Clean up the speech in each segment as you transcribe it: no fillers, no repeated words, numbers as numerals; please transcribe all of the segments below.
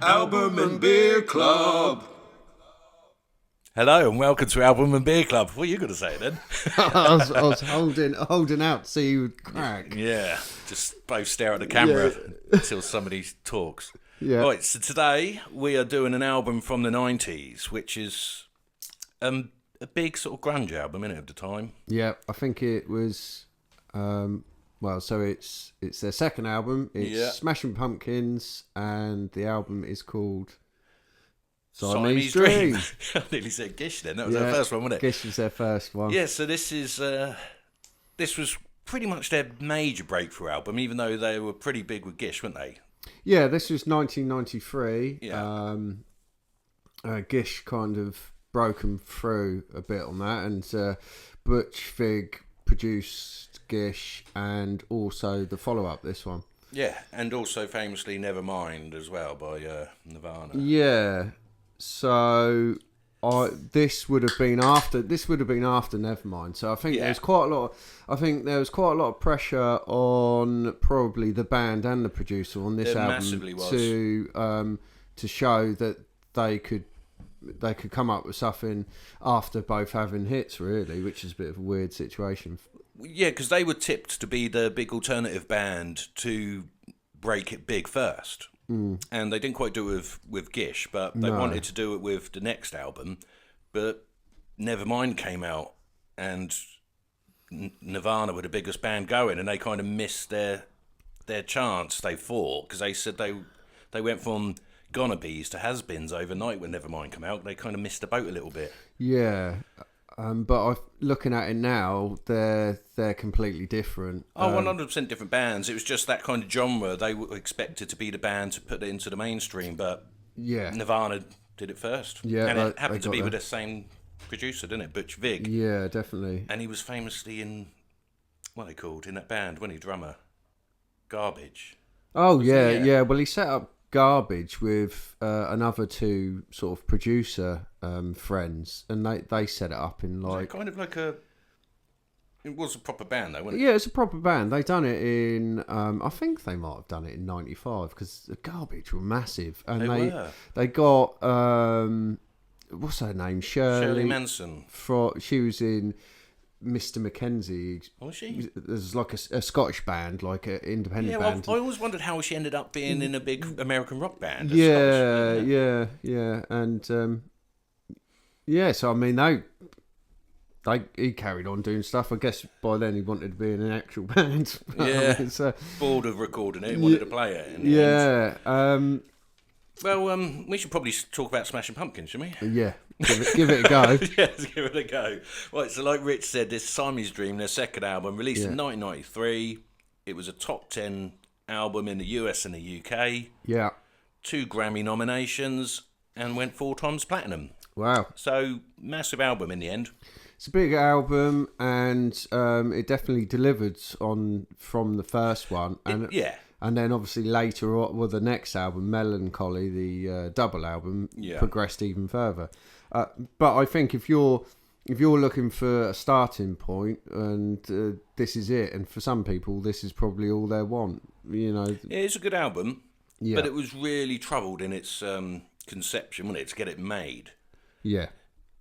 Album and Beer Club. Hello and welcome to Album and Beer Club. What are you going to say then? I was holding out to see you would crack. Yeah, just both stare at the camera until somebody talks. Yeah. Right, so today we are doing an album from the 90s, which is a big sort of grunge album, innit, of the time. Yeah, I think it was. So it's their second album. It's Smashing Pumpkins, and the album is called Siamese Dream. I nearly said Gish then. That was their first one, wasn't it? Gish was their first one. Yeah, so this was pretty much their major breakthrough album, even though they were pretty big with Gish, weren't they? Yeah, this was 1993. Yeah. Gish kind of broken through a bit on that, and Butch Vig produced Gish and also the follow-up, this one. Yeah, and also famously Nevermind as well by Nirvana. Yeah, so this would have been after Nevermind. So I think there was quite a lot of pressure on probably the band and the producer on this album to show that they could come up with something after both having hits, really, which is a bit of a weird situation. Yeah, because they were tipped to be the big alternative band to break it big first. And they didn't quite do it with Gish, but they wanted to do it with the next album. But Nevermind came out, and Nirvana were the biggest band going, and they kind of missed their chance, they thought, because they said they went from Gonna-Bees to Has-Beens overnight when Nevermind came out. They kind of missed the boat a little bit. Yeah. But looking at it now, they're completely different. 100% different bands. It was just that kind of genre. They were expected to be the band to put it into the mainstream, but Nirvana did it first. Yeah, and it happened to be with the same producer, didn't it? Butch Vig. Yeah, definitely. And he was famously in, what are they called, in that band, wasn't he, drummer? Garbage. Oh, yeah. Well, he set up Garbage with another two sort of producer friends, and they set it up in like kind of like it was a proper band though, wasn't it? Yeah, it's a proper band. They done it in I think they might have done it in '95 because the Garbage were massive, and they got what's her name, Shirley Manson. She was in Mr. Mackenzie. Was she? There's like a Scottish band, like an independent band. I always wondered how she ended up being in a big American rock band. Yeah, and so I mean, he carried on doing stuff. I guess by then he wanted to be in an actual band. Yeah, bored of recording it, wanted to play it. End. Well, we should probably talk about Smashing Pumpkins, shouldn't we? Yeah, give it a go. Yes, give it a go. Right, so like Rich said, this Siamese Dream, their second album, released in 1993. It was a top 10 album in the US and the UK. Yeah. 2 Grammy nominations and went 4 times platinum. Wow. So, massive album in the end. It's a big album, and it definitely delivered from the first one. And And then obviously later, the next album, Melancholy, the double album, progressed even further. But I think if you're looking for a starting point, and this is it, and for some people this is probably all they want, you know. Yeah, it's a good album, but it was really troubled in its conception, wasn't it, to get it made? Yeah.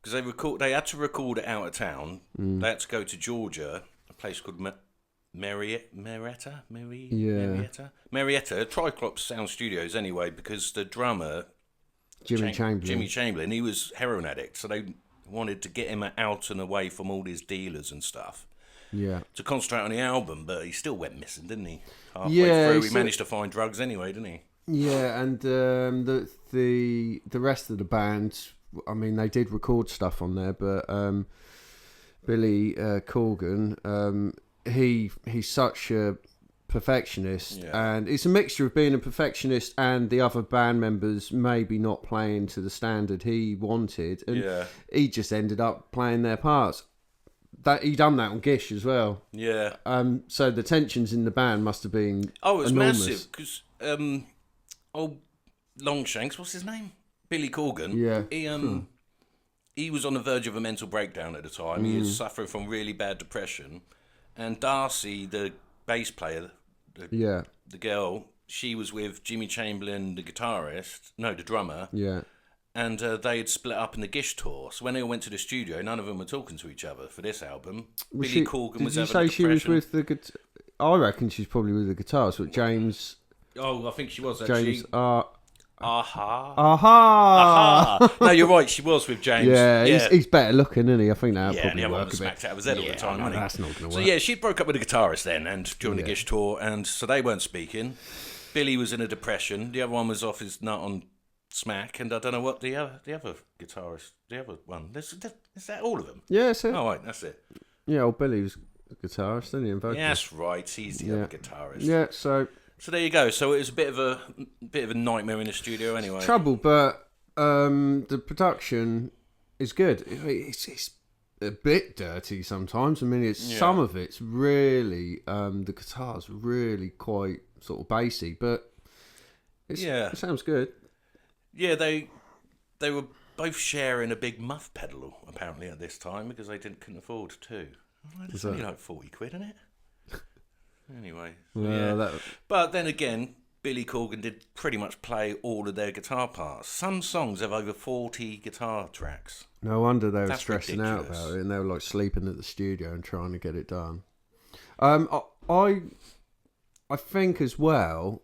Because they had to record it out of town. They had to go to Georgia, a place called Marietta, Triclops Sound Studios anyway, because the drummer Jimmy Chamberlain, he was heroin addict, so they wanted to get him out and away from all his dealers and stuff. Yeah. To concentrate on the album, but he still went missing, didn't he? Halfway through, he managed to find drugs anyway, didn't he? Yeah, and the rest of the band, I mean, they did record stuff on there, but Billy Corgan, he's such a perfectionist, and it's a mixture of being a perfectionist and the other band members maybe not playing to the standard he wanted, and he just ended up playing their parts. That he done that on Gish as well. Yeah. So the tensions in the band must have been it was enormous. massive because Longshanks, what's his name? Billy Corgan. Yeah. He was on the verge of a mental breakdown at the time. He was suffering from really bad depression. And Darcy, the bass player, the girl, she was with Jimmy Chamberlain, the drummer. Yeah. And they had split up in the Gish tour. So when they all went to the studio, none of them were talking to each other for this album. Billy Corgan was having a depression. Did you say she was with the guitar? I reckon she's probably with the guitars. But James... Oh, I think she was actually. James... No, you're right. She was with James. Yeah. He's better looking, isn't he? I think that yeah, probably and the other one work was a bit. smacked out of his head all the time, wasn't he? That's not going to work. So yeah, she broke up with the guitarist then, and during the Gish tour, and so they weren't speaking. Billy was in a depression. The other one was off his nut on smack, and I don't know what the other guitarist, the other one. Is that all of them? Yeah, that's it. Oh, right, that's it. Yeah, old Billy was a guitarist, didn't he? And vocalist. Yeah, that's right. He's the other guitarist. Yeah, so there you go. So it was a bit of a nightmare in the studio, anyway. Trouble, but the production is good. It's a bit dirty sometimes. I mean, some of it's really the guitar's really quite sort of bassy, but it sounds good. Yeah, they were both sharing a big muff pedal apparently at this time because they couldn't afford two. It's only like 40 quid, isn't it? Anyway, but then again, Billy Corgan did pretty much play all of their guitar parts. Some songs have over 40 guitar tracks. No wonder they were stressing out about it, and they were like sleeping at the studio and trying to get it done. I think as well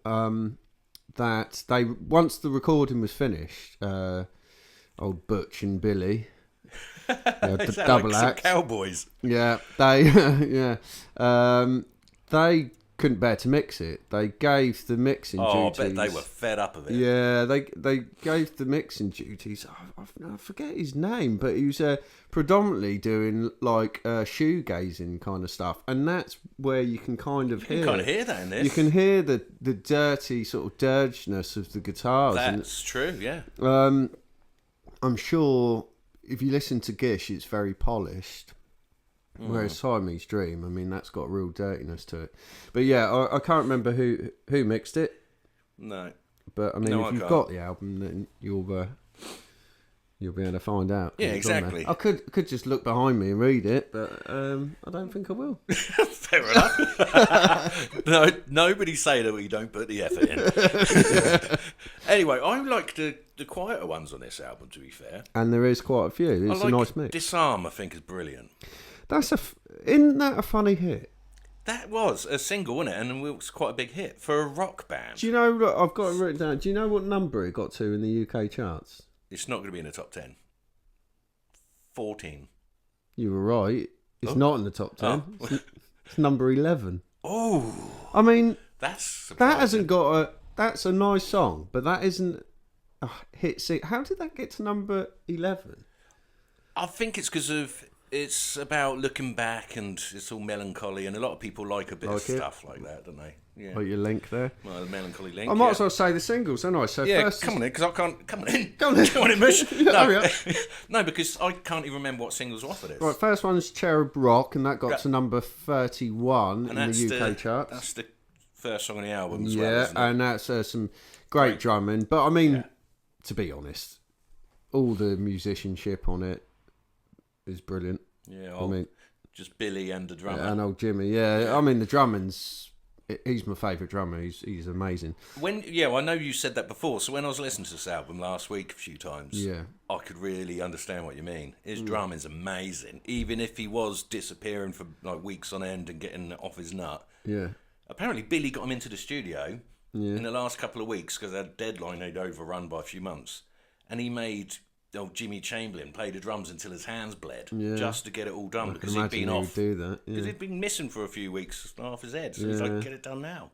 that they once the recording was finished, old Butch and Billy, the double like act, cowboys. Yeah, they they couldn't bear to mix it. They gave the mixing duties. Oh, I bet they were fed up of it. Yeah, they gave the mixing duties. I forget his name, but he was predominantly doing like shoegazing kind of stuff, and that's where you can kind of hear. You can kind of hear that in this. You can hear the dirty sort of dirginess of the guitars. That's true. Yeah. I'm sure if you listen to Gish, it's very polished. Whereas Siamese Dream, I mean, that's got real dirtiness to it. But yeah, I can't remember who mixed it. No. But I mean, if you've got the album, then you'll be able to find out. Yeah, exactly. I could just look behind me and read it, but I don't think I will. Fair enough. No, nobody's saying that you don't put the effort in. Anyway, I like the quieter ones on this album, to be fair. And there is quite a few. It's a nice mix. Disarm, I think, is brilliant. Isn't that a funny hit? That was a single, wasn't it? And it was quite a big hit for a rock band. Do you know, look, I've got it written down. Do you know what number it got to in the UK charts? It's not going to be in the top 10. 14. You were right. It's not in the top 10. Oh. It's number 11. Oh. I mean, that's surprising. That hasn't got that's a nice song, but that isn't a hit. How did that get to number 11? I think it's because it's about looking back and it's all melancholy, and a lot of people like a bit of stuff like that, don't they? Yeah. Like your link there. Well, the melancholy link. I might as well say the singles, don't I? So first come on in, because I can't. Come on in. Come on in, Mish. Hurry up. No, because I can't even remember what singles were offered this. Right, first one's Cherub Rock, and that got to number 31 in the UK charts. That's the first song on the album as well, isn't it? And that's some great drumming. But I mean, to be honest, all the musicianship on it is brilliant. Yeah, I mean, just Billy and the drummer. And old Jimmy, yeah. I mean, the drumming's... He's my favourite drummer. He's amazing. I know you said that before. So when I was listening to this album last week a few times, I could really understand what you mean. His drumming's amazing. Even if he was disappearing for like weeks on end and getting off his nut. Yeah. Apparently Billy got him into the studio in the last couple of weeks because that deadline they'd overrun by a few months, and he made Jimmy Chamberlain play the drums until his hands bled just to get it all done because he'd been off. Because he'd been missing for a few weeks off his head, so he's like, get it done now.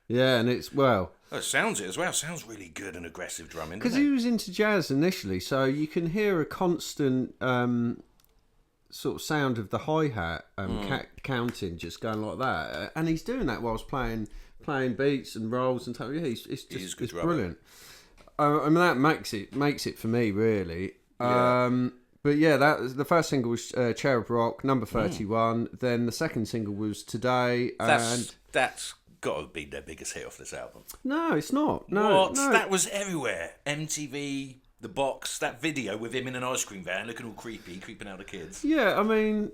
Yeah, and it's it sounds it as well. Sounds really good and aggressive drumming. Because he was into jazz initially, so you can hear a constant sort of sound of the hi-hat counting, just going like that, and he's doing that whilst playing beats and rolls and it's brilliant. I mean, that makes it for me, really. But yeah, the first single was Cherub Rock, number 31. Then the second single was Today. That's got to be their biggest hit off this album. No, it's not. No, what? No. That was everywhere. MTV, The Box, that video with him in an ice cream van looking all creepy, creeping out the kids. Yeah, I mean,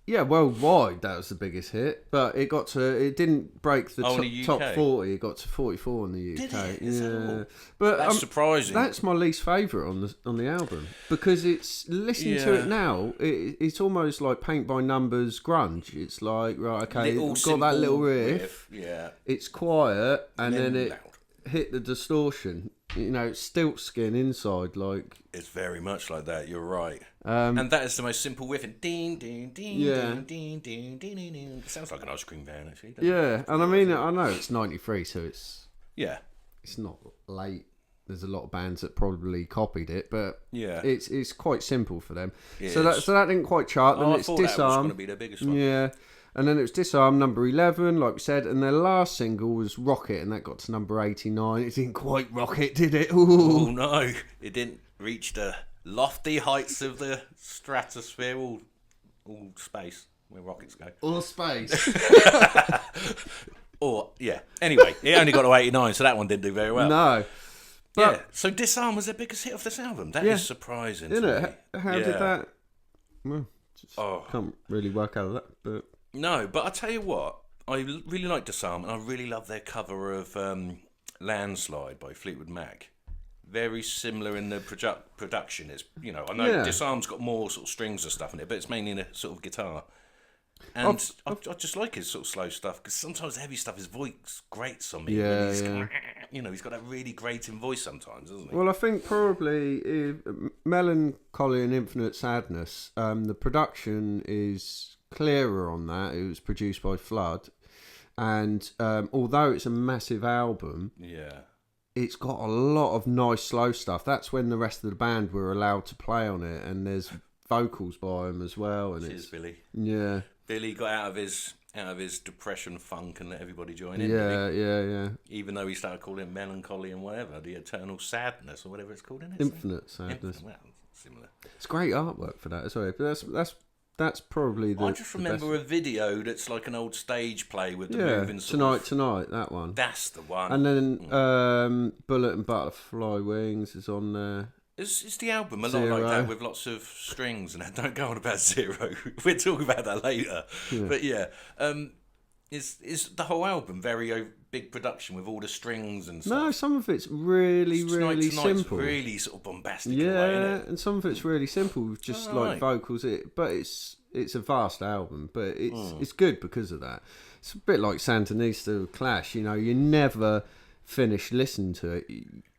Yeah, worldwide that was the biggest hit, but it didn't break the top 40. It got to 44 in the UK. Did it? Yeah, but That's surprising. That's my least favourite on the album because it's listening to it now. It's almost like paint by numbers grunge. It's like right, okay, it's got that little riff. Yeah, it's quiet, and then it loud. hit the distortion. You know, it's stilt skin inside, like it's very much like that. You're right. And that is the most simple riff. And ding, ding, ding, ding, ding, ding, ding, ding. It sounds like an ice cream van, actually. Yeah, and I mean, I know it's 93, so it's not late. There's a lot of bands that probably copied it, but it's quite simple for them. So that didn't quite chart. Then it's I thought Disarm. That was going to be their biggest one. Yeah. And then it was Disarm, number 11, like we said. And their last single was Rocket, and that got to number 89. It didn't quite rocket, did it? Ooh. Oh, no. It didn't reach the lofty heights of the stratosphere, all space, where rockets go. All space. Anyway, it only got to 89, so that one didn't do very well. No. But, so Disarm was their biggest hit of this album. That is surprising. Isn't it? How did that... Well, Oh. Can't really work out of that, but no. But I tell you what, I really like Disarm, and I really love their cover of "Landslide" by Fleetwood Mac. Very similar in the production. It's I know Disarm's got more sort of strings and stuff in it, but it's mainly in a sort of guitar. And I just like his sort of slow stuff because sometimes the heavy stuff, his voice grates on me. Yeah, He's got that really grating voice sometimes, doesn't he? Well, I think probably Melancholy and Infinite Sadness, the production is clearer on that. It was produced by Flood. And although it's a massive album, it's got a lot of nice slow stuff. That's when the rest of the band were allowed to play on it. And there's vocals by him as well. And Cheers, Billy. Yeah. Billy got out of his depression funk and let everybody join in. Yeah. Even though he started calling it melancholy and whatever, the eternal sadness or whatever it's called, isn't it? Infinite sadness. Well, similar. It's great artwork for that. Sorry, but that's probably the. I just remember a video that's like an old stage play with the moving. Tonight, that one. That's the one. And then Bullet and Butterfly Wings is on there. Is the album a lot like that with lots of strings? And don't go on about Zero. We'll talk about that later. Yeah. But is the whole album very big production with all the strings and stuff? No, some of it's really simple. Really sort of bombastic. And some of it's really simple with just vocals. But it's a vast album, but it's good because of that. It's a bit like Sandinista Clash. You never finish listening to it.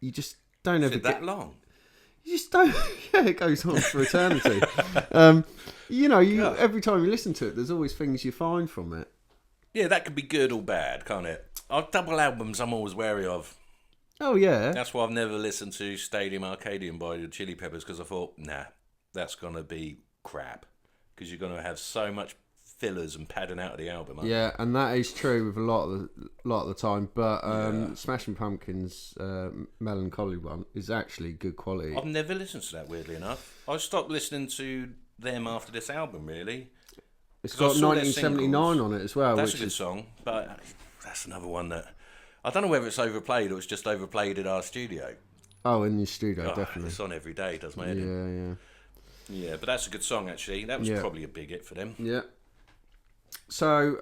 You just don't ever get that long. You just don't. Yeah, it goes on for eternity. Every time you listen to it, there's always things you find from it. Yeah, that could be good or bad, can't it? Double albums I'm always wary of. Oh, yeah. That's why I've never listened to Stadium Arcadium by the Chili Peppers, because I thought, nah, that's going to be crap. Because you're going to have so much fillers and padding out of the album. Yeah, and that is true with a lot of the time. But Smashing Pumpkins' Melancholy one is actually good quality. I've never listened to that, weirdly enough. I stopped listening to them after this album, really. It's got 1979 on it as well. That's a good song, but that's another one that I don't know whether it's overplayed or it's just overplayed at our studio. Oh, in your studio, definitely. It's on every day, does my head. Yeah, but that's a good song, actually. That was probably a big hit for them. Yeah. So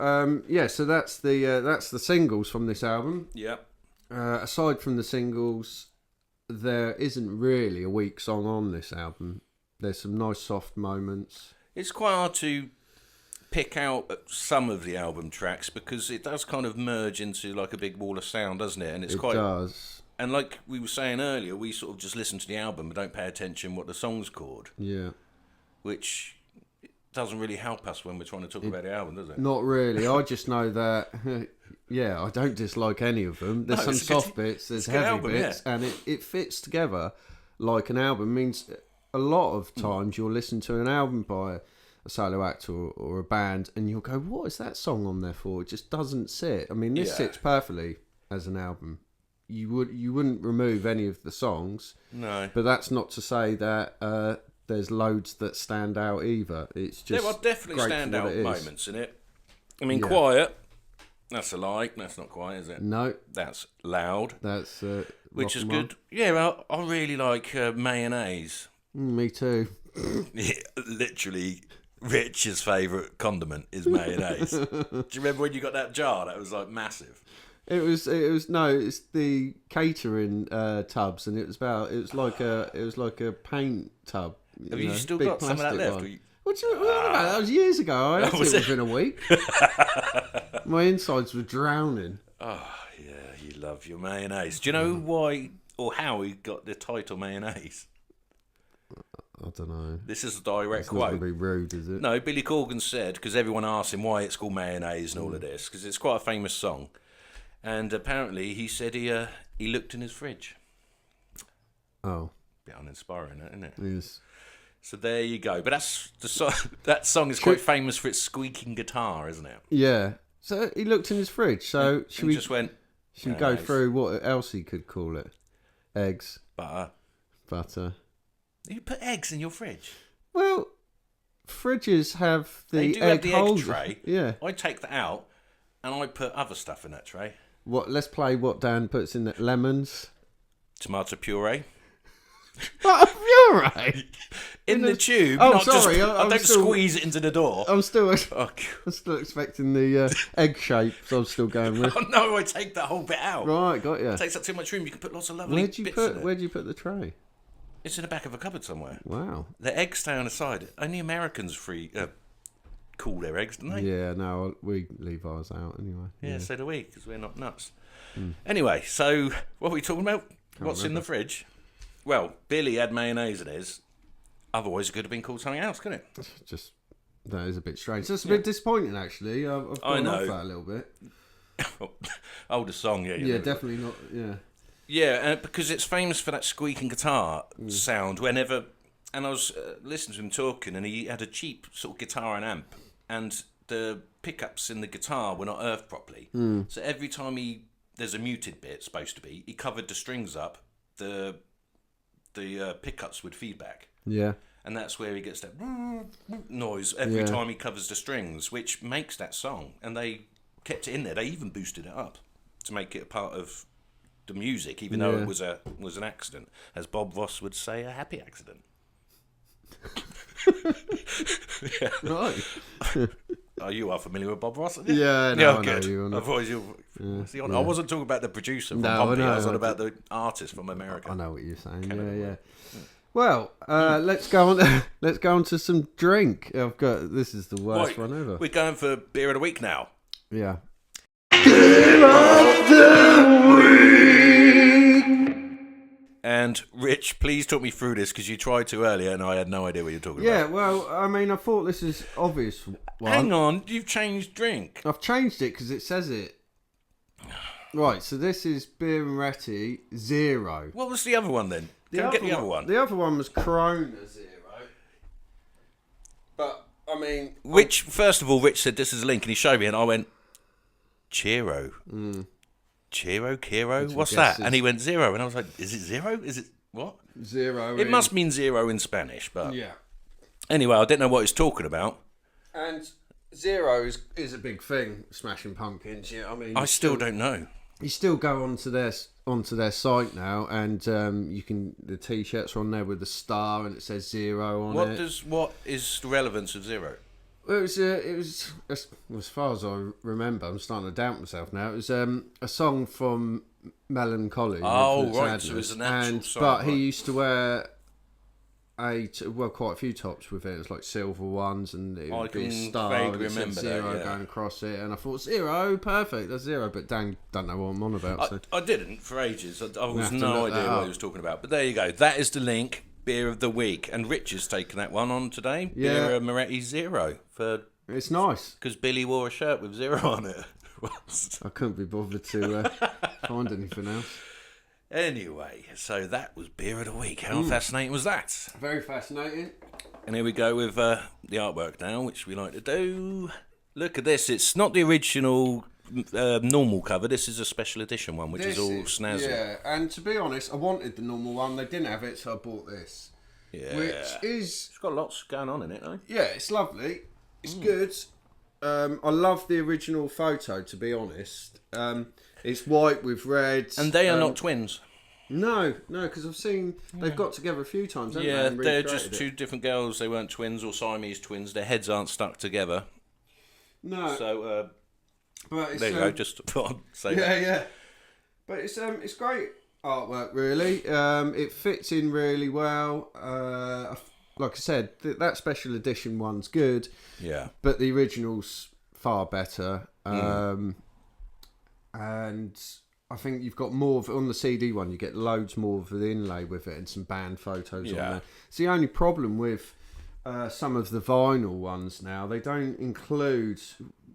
so that's the singles from this album. Yeah. Aside from the singles, there isn't really a weak song on this album. There's some nice soft moments. It's quite hard to pick out some of the album tracks because it does kind of merge into like a big wall of sound, doesn't it? And it does. And like we were saying earlier, we sort of just listen to the album but don't pay attention what the song's called. Yeah. Which doesn't really help us when we're trying to talk about the album, does it? Not really. I just know that, I don't dislike any of them. There's some soft bits, there's heavy bits, and it fits together like an album. It means a lot of times you'll listen to an album by a solo act or a band, and you'll go, what is that song on there for? It just doesn't sit. I mean, this sits perfectly as an album. You wouldn't remove any of the songs. No. But that's not to say that... there's loads that stand out either. It's just there are definitely standout moments in it. I mean, Quiet. That's a lie. That's not quiet, is it? No. That's loud. That's which is good. Yeah, I really like Mayonnaise. Me too. Literally Rich's favourite condiment is mayonnaise. Do you remember when you got that jar? That was like massive. It's the catering tubs, and it was like a paint tub. Have you still big got some of that plastic left? one. What you on about? That was years ago. I had it within a week. My insides were drowning. Oh yeah, you love your mayonnaise. Do you know why or how he got the title mayonnaise? I don't know. This is a direct It's not quote. going to be rude, is it? No, Billy Corgan said, because everyone asked him why it's called mayonnaise and all of this, because it's quite a famous song. And apparently he said he looked in his fridge. Oh. Bit uninspiring, isn't it? Yes. So there you go. But that's the song. That song is quite famous for its squeaking guitar, isn't it? Yeah. So he looked in his fridge. So should we just went? Should we go through what else he could call it? Eggs, butter. You put eggs in your fridge? Well, fridges have They the do egg have the holder. egg tray. Yeah. I take that out and I put other stuff in that tray. What? Let's play what Dan puts in it. Lemons. Tomato puree. What puree? In the tube. Oh, not sorry. Just, I don't still, squeeze it into the door. I'm still Oh, expecting the egg shape, so I'm still going with. oh no, I take that whole bit out. Right, got you. It takes up too much room. You can put lots of lovely bits in it. Where'd you put the tray? It's in the back of a cupboard somewhere. Wow. The eggs stay on the side. Only Americans cool their eggs, don't they? Yeah, no, we leave ours out anyway. Yeah, so do we, because we're not nuts. Anyway, so what are we talking about? What's in the fridge? Well, Billy had mayonnaise in his. Otherwise, it could have been called something else, couldn't it? Just that is a bit strange. That's a bit disappointing, actually. I've gone off that a little bit. Older song, yeah. Yeah, definitely not. Yeah. Yeah, because it's famous for that squeaking guitar sound. Whenever, and I was listening to him talking, and he had a cheap sort of guitar and amp, and the pickups in the guitar were not earthed properly. So every time there's a muted bit supposed to be, he covered the strings up. The pickups would feedback. Yeah. And that's where he gets that noise every time he covers the strings, which makes that song. And they kept it in there. They even boosted it up to make it a part of the music, even though it was an accident. As Bob Ross would say, a happy accident. Right. Oh, you are familiar with Bob Ross? Yeah, no, I good. know you. Otherwise see, I wasn't talking about the producer from Bombay. I was on about the artist from America. I know what you're saying. Yeah. Well, let's go on. Let's go on to some drink. This is the worst one ever. We're going for beer of the week now. Yeah. And Rich, please talk me through this because you tried to earlier and I had no idea what you were talking about. Yeah, well, I mean, I thought this is obvious one. Hang on, you've changed drink. I've changed it because it says it. Right, so this is Beer and Retty Zero. What was the other one then? Go get the other one. The other one was Corona Zero. But, I mean... Which, first of all, Rich said this is a link and he showed me and I went, Chiro. Chiro, Kiro, what's that? And he went zero, and I was like, is it zero? Is it what? Zero. It must mean zero in Spanish, but yeah. Anyway, I didn't know what he's talking about. And zero is a big thing. Smashing Pumpkins. Yeah, I mean, I still don't know. You still go onto their site now, and you can the t-shirts are on there with the star, and it says zero on it. What is the relevance of zero? Well, it was as far as I remember. I'm starting to doubt myself now. It was a song from Melancholy. Oh, right. Sadness, So it was an actual song. But he used to wear quite a few tops with it. It was like silver ones, and it would be a star. And it said zero going across it, and I thought zero, perfect. That's zero. But Dan don't know what I'm on about. I didn't for ages. I was no idea what he was talking about. But there you go. That is the link. Beer of the week, and Rich has taken that one on today. Yeah. Beer Moretti Zero it's nice because Billy wore a shirt with zero on it. I couldn't be bothered to find anything else. Anyway, so that was Beer of the Week. How fascinating was that? Very fascinating. And here we go with the artwork now, which we like to do. Look at this. It's not the original normal cover. This is a special edition one, which is all snazzy. Yeah, and to be honest, I wanted the normal one. They didn't have it, so I bought this. Yeah. Which is... It's got lots going on in it, though. Yeah, it's lovely. It's good. I love the original photo, to be honest. It's white with red. And they are not twins. No, because I've seen they've got together a few times, haven't they? Yeah, and they're recreated just two different girls. They weren't twins or Siamese twins. Their heads aren't stuck together. No, So but it's, there you go. Just thought I'd say that. yeah. But it's great artwork, really. It fits in really well. Like I said, that special edition one's good. Yeah. But the original's far better. And I think you've got more of on the CD one. You get loads more of the inlay with it and some band photos on there. It's the only problem with some of the vinyl ones now. They don't include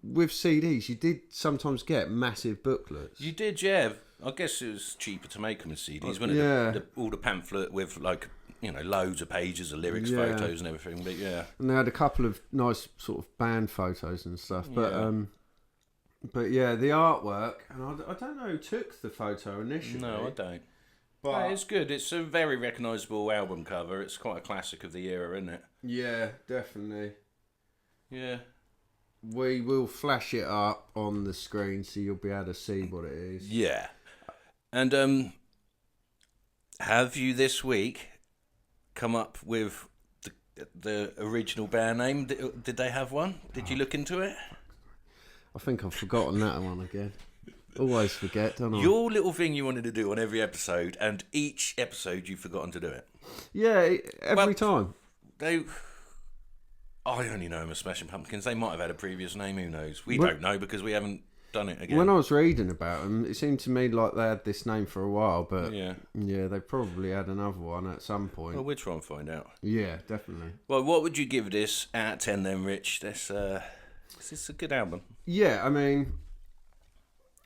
with CDs. You did sometimes get massive booklets. You did, yeah. I guess it was cheaper to make them in CDs, wasn't it? Yeah. All the pamphlet with loads of pages of lyrics, photos, and everything. But yeah, and they had a couple of nice sort of band photos and stuff. But but yeah, the artwork, and I don't know who took the photo initially. no, I don't. But It's good. It's a very recognisable album cover. It's quite a classic of the era, isn't it? yeah, definitely. Yeah. We will flash it up on the screen so you'll be able to see what it is. Yeah. And have you this week come up with the original band name? Did they have one? Did you look into it? I think I've forgotten that one again. Always forget, don't I? Your little thing you wanted to do on every episode, and each episode you've forgotten to do it. Yeah, every time. I only know them as Smashing Pumpkins. They might have had a previous name, who knows? We don't know because we haven't done it again. When I was reading about them, it seemed to me like they had this name for a while, but yeah, they probably had another one at some point. Well, we'll try and find out. Yeah, definitely. Well, what would you give this out of 10 then, Rich? This is a good album. Yeah, I mean,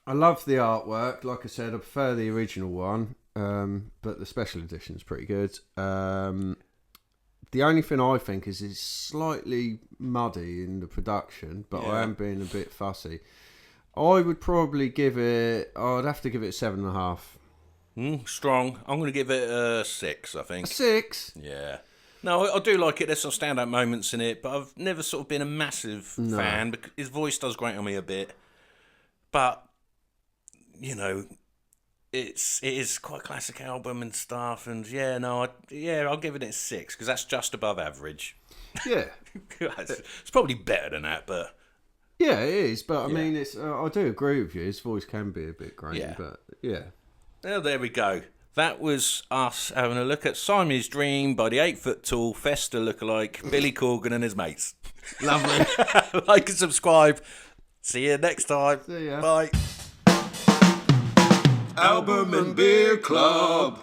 I love the artwork. Like I said, I prefer the original one, but the special edition's pretty good. The only thing I think is it's slightly muddy in the production, but I am being a bit fussy. I would probably give it... I'd have to give it 7.5. Strong. I'm going to give it a 6, I think. A 6? Yeah. No, I do like it. There's some standout moments in it, but I've never sort of been a massive fan because his voice does grate on me a bit. But, you know, it is quite a classic album and stuff. And I'll give it a 6 because that's just above average. Yeah. It's probably better than that, but... Yeah, it is, but I mean, it's. I do agree with you. His voice can be a bit grating, but yeah. Well, there we go. That was us having a look at Siamese Dream by the 8-foot-tall Festa lookalike Billy Corgan and his mates. Lovely. Like and subscribe. See you next time. See ya. Bye. Album and Beer Club.